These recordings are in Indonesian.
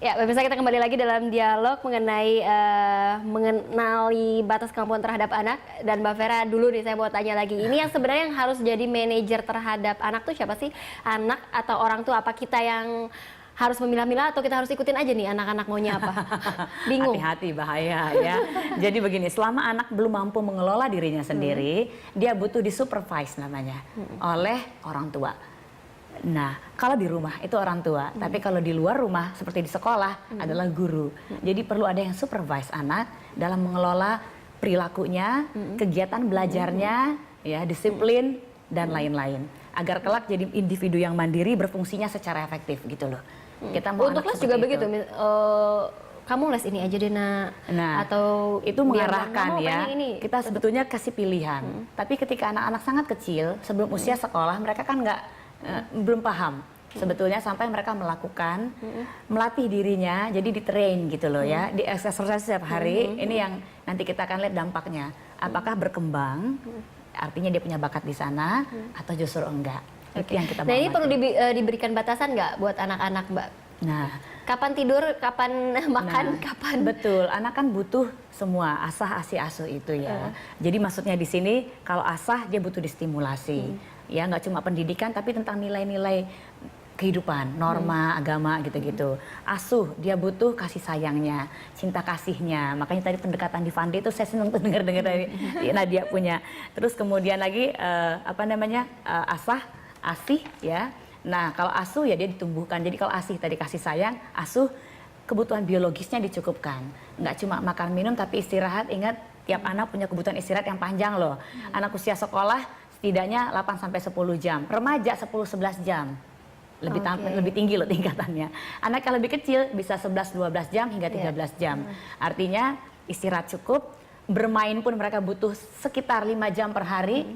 Ya, pemirsa, kita kembali lagi dalam dialog mengenai mengenali batas kemampuan terhadap anak. Dan Mbak Vera dulu nih, saya mau tanya lagi. Ini yang sebenarnya yang harus jadi manajer terhadap anak tuh siapa sih? Anak atau orang tua? Apa kita yang harus memilah-milah atau kita harus ikutin aja nih anak-anak maunya apa? Bingung. Hati-hati, bahaya ya. Jadi begini, selama anak belum mampu mengelola dirinya sendiri, dia butuh disupervise namanya oleh orang tua. Nah, kalau di rumah itu orang tua, tapi kalau di luar rumah seperti di sekolah adalah guru. Jadi perlu ada yang supervise anak dalam mengelola perilakunya, kegiatan belajarnya, ya, disiplin dan lain-lain. Agar kelak jadi individu yang mandiri, berfungsinya secara efektif gitu loh. Kita mau untuk les juga begitu. Kamu les ini aja deh nak, nah, atau itu mengarahkan ya. Ini. Kita sebetulnya kasih pilihan. Tapi ketika anak-anak sangat kecil, sebelum usia sekolah, mereka kan belum paham sebetulnya sampai mereka melakukan, melatih dirinya, jadi di-train gitu loh ya, di exercise setiap hari. Ini yang nanti kita akan lihat dampaknya. Apakah berkembang, artinya dia punya bakat di sana, atau justru enggak. Itu yang kita mau. Nah, ini perlu diberikan batasan nggak buat anak-anak, Mbak? Nah, kapan tidur, kapan makan, kapan? Betul, anak kan butuh semua asah, asi, asuh itu ya. Jadi maksudnya di sini kalau asah dia butuh distimulasi. Ya, nggak cuma pendidikan tapi tentang nilai-nilai kehidupan, norma, agama gitu-gitu. Asuh, dia butuh kasih sayangnya, cinta kasihnya. Makanya tadi pendekatan di Fandi itu saya senang tuh dengar-dengar dari Nadia punya. Terus kemudian lagi asah, asih ya. Nah, kalau asuh ya dia ditumbuhkan. Jadi kalau asih tadi kasih sayang, asuh kebutuhan biologisnya dicukupkan. Nggak cuma makan minum tapi istirahat. Ingat, tiap anak punya kebutuhan istirahat yang panjang loh. Anak usia sekolah setidaknya 8-10 jam. Remaja 10-11 jam. Lebih tinggi loh tingkatannya. Anak yang lebih kecil bisa 11-12 jam hingga 13 jam. Artinya istirahat cukup, bermain pun mereka butuh sekitar 5 jam per hari.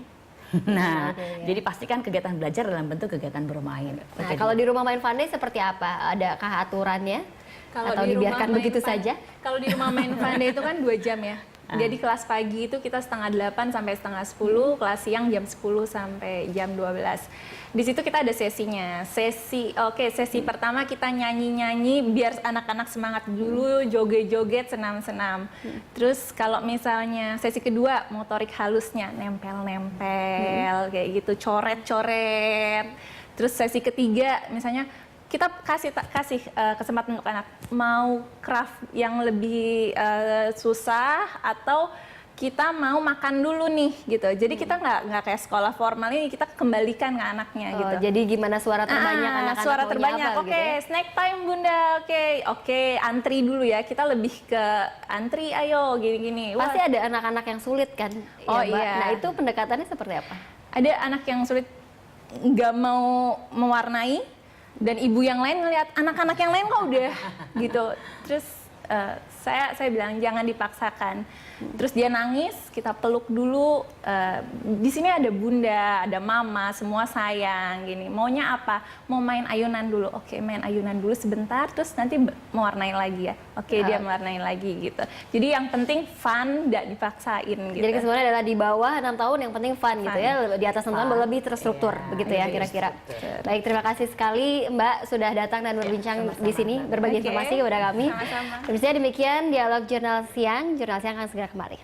Nah, jadi pastikan kegiatan belajar dalam bentuk kegiatan bermain. Nah, kalau di rumah main Fandi seperti apa? Adakah aturannya? Kalau atau dibiarkan begitu saja? Kalau di rumah main Fandi itu kan 2 jam ya. Jadi kelas pagi itu kita setengah 8 sampai setengah 10, kelas siang jam 10 sampai jam 12. Di situ kita ada sesinya. Sesi pertama kita nyanyi-nyanyi biar anak-anak semangat dulu, joget-joget, senam-senam. Terus kalau misalnya sesi kedua motorik halusnya, nempel-nempel kayak gitu, coret-coret. Terus sesi ketiga misalnya kita kasih kesempatan untuk anak mau craft yang lebih susah atau kita mau makan dulu nih gitu. Jadi kita nggak kayak sekolah formal ini, kita kembalikan ke anaknya gitu. Jadi gimana suara terbanyak anak-anak suara terbanyak. Oke, gitu ya? Snack time Bunda. Oke, antri dulu ya. Kita lebih ke antri, ayo gini-gini. Pasti ada anak-anak yang sulit kan? Oh ya, Mbak? iya. Nah, itu pendekatannya seperti apa? Ada anak yang sulit nggak mau mewarnai, dan ibu yang lain ngelihat anak-anak yang lain kok udah gitu. Terus saya bilang jangan dipaksakan. Terus dia nangis, kita peluk dulu. Di sini ada bunda, ada mama, semua sayang gini. Maunya apa? Mau main ayunan dulu. Oke, main ayunan dulu sebentar, terus nanti mewarnai lagi ya. Oke, dia mewarnai lagi gitu. Jadi yang penting fun, tidak dipaksain gitu. Jadi kesemuanya adalah di bawah 6 tahun yang penting fun gitu ya. Di atas 6 tahun lebih terstruktur begitu ya kira-kira. Baik, terima kasih sekali Mbak sudah datang dan berbincang di sini, berbagi informasi kepada kami. Sama-sama. Demikian dialog Jurnal Siang akan segera kembali.